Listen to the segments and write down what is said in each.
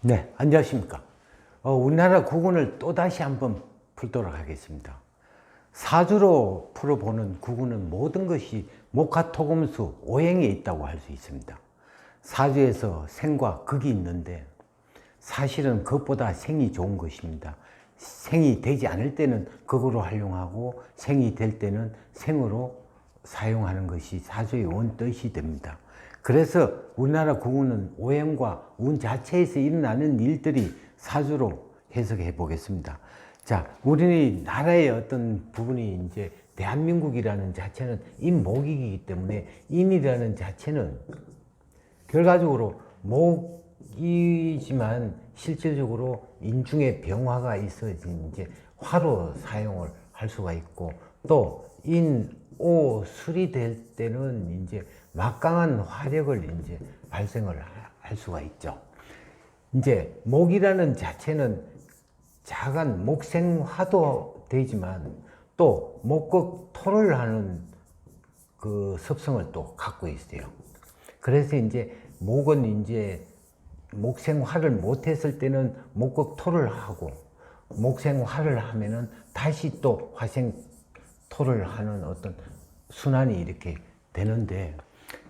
네, 안녕하십니까. 우리나라 구군을 또다시 한번 풀도록 하겠습니다. 사주로 풀어보는 구군은 모든 것이 목화토금수 오행에 있다고 할 수 있습니다. 사주에서 생과 극이 있는데 사실은 그것보다 생이 좋은 것입니다. 생이 되지 않을 때는 극으로 활용하고 생이 될 때는 생으로 사용하는 것이 사주의 원뜻이 됩니다. 그래서 우리나라 구군은 오행과 운 자체에서 일어나는 일들이 사주로 해석해 보겠습니다. 자, 우리나라의 어떤 부분이 이제 대한민국이라는 자체는 인목이기 때문에 인이라는 자체는 결과적으로 목이지만 실질적으로 인중에 병화가 있어진 이제 화로 사용을 할 수가 있고 또 인, 오, 술이 될 때는 이제 막강한 화력을 이제 발생을 할 수가 있죠. 이제 목이라는 자체는 작은 목생화도 되지만 또 목극토를 하는 그 습성을 또 갖고 있어요. 그래서 이제 목은 이제 목생화를 못했을 때는 목극토를 하고 목생화를 하면은 다시 또 화생토를 하는 어떤 순환이 이렇게 되는데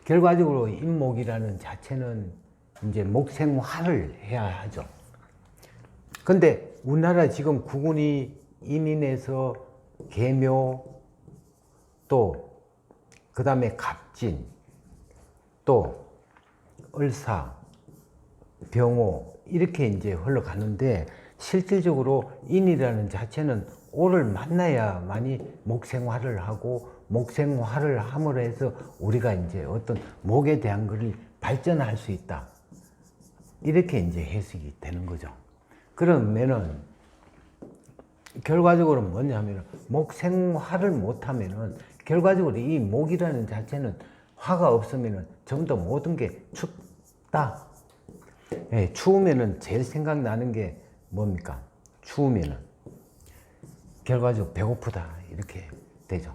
결과적으로 인목이라는 자체는 이제 목생화를 해야 하죠. 근데 우리나라 지금 구군이 인인에서 계묘 또 그 다음에 갑진 또 을사 병호 이렇게 이제 흘러가는데 실질적으로 인이라는 자체는 오를 만나야만이 목생화를 하고 목생화를 함으로 해서 우리가 이제 어떤 목에 대한 것을 발전할 수 있다. 이렇게 이제 해석이 되는 거죠. 그러면은 결과적으로 뭐냐면은 목생화를 못하면은 결과적으로 이 목이라는 자체는 화가 없으면은 전부 다 모든 게 춥다. 예, 추우면은 제일 생각나는 게 뭡니까? 추우면은 결과적으로 배고프다 이렇게 되죠.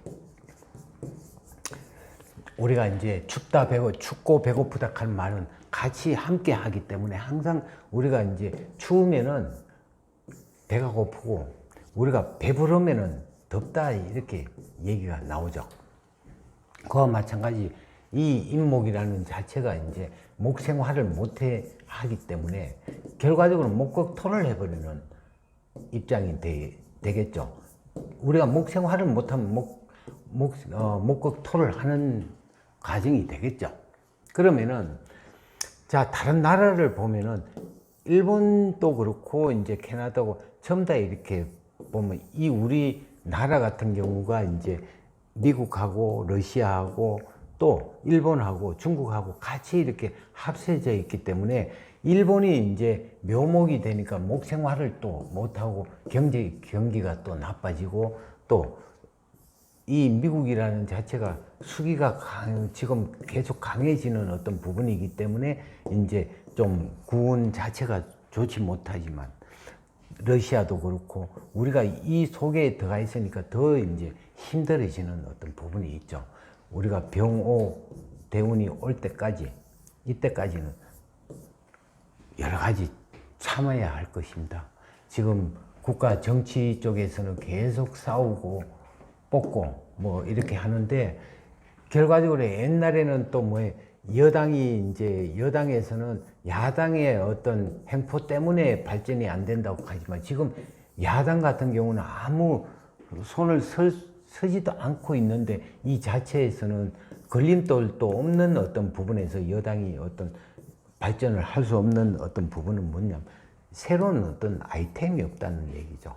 우리가 이제 춥고 배고프다 하는 말은 같이 함께 하기 때문에 항상 우리가 이제 추우면은 배가 고프고 우리가 배부르면은 덥다 이렇게 얘기가 나오죠. 그와 마찬가지 이 인목이라는 자체가 이제 목생화를 못해 하기 때문에 결과적으로 목극토를 해버리는 입장이 되겠죠. 우리가 목생화를 못하면 목극토를 하는 과정이 되겠죠. 그러면은 자 다른 나라를 보면은 일본도 그렇고 이제 캐나다고 전부 다 이렇게 보면 이 우리 나라 같은 경우가 이제 미국하고 러시아하고 또 일본하고 중국하고 같이 이렇게 합쳐져 있기 때문에 일본이 이제 묘목이 되니까 목생활을 또 못하고 경기가 또 나빠지고 또 이 미국이라는 자체가 수기가 지금 계속 강해지는 어떤 부분이기 때문에 이제 좀 구운 자체가 좋지 못하지만 러시아도 그렇고 우리가 이 속에 들어가 있으니까 더 이제 힘들어지는 어떤 부분이 있죠. 우리가 병오 대운이 올 때까지 이때까지는 여러 가지 참아야 할 것입니다. 지금 국가 정치 쪽에서는 계속 싸우고 뽑고 뭐 이렇게 하는데 결과적으로 옛날에는 또 뭐 여당이 이제 여당에서는 야당의 어떤 행포 때문에 발전이 안 된다고 하지만 지금 야당 같은 경우는 아무 손을 서지도 않고 있는데 이 자체에서는 걸림돌도 없는 어떤 부분에서 여당이 어떤 발전을 할 수 없는 어떤 부분은 뭐냐면 새로운 어떤 아이템이 없다는 얘기죠.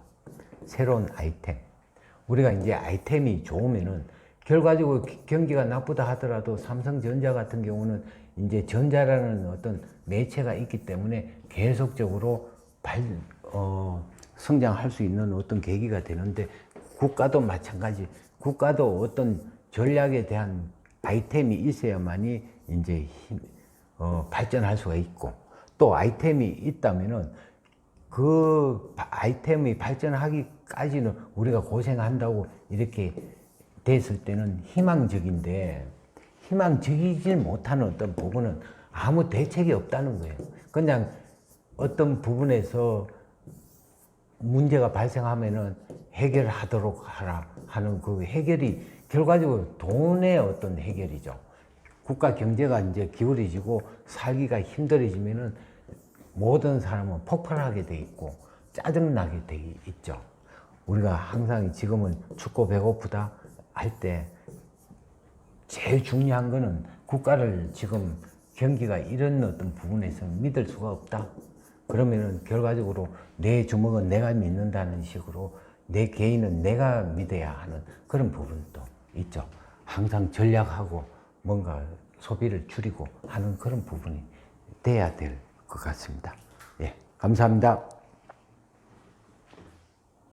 새로운 아이템. 우리가 이제 아이템이 좋으면은 결과적으로 경기가 나쁘다 하더라도 삼성전자 같은 경우는 이제 전자라는 어떤 매체가 있기 때문에 계속적으로 성장할 수 있는 어떤 계기가 되는데 국가도 마찬가지. 국가도 어떤 전략에 대한 아이템이 있어야만이 이제 발전할 수가 있고 또 아이템이 있다면은 그 아이템이 발전하기까지는 우리가 고생한다고 이렇게 됐을 때는 희망적인데 희망적이지 못하는 어떤 부분은 아무 대책이 없다는 거예요. 그냥 어떤 부분에서 문제가 발생하면은 해결하도록 하라 하는 그 해결이 결과적으로 돈의 어떤 해결이죠. 국가 경제가 이제 기울어지고 살기가 힘들어지면은 모든 사람은 폭발하게 돼 있고 짜증나게 돼 있죠. 우리가 항상 지금은 춥고 배고프다 할 때 제일 중요한 거는 국가를 지금 경기가 이런 어떤 부분에서 믿을 수가 없다. 그러면은 결과적으로 내 주먹은 내가 믿는다는 식으로 내 개인은 내가 믿어야 하는 그런 부분도 있죠. 항상 전략하고 뭔가 소비를 줄이고 하는 그런 부분이 돼야 될 것 같습니다. 예, 감사합니다.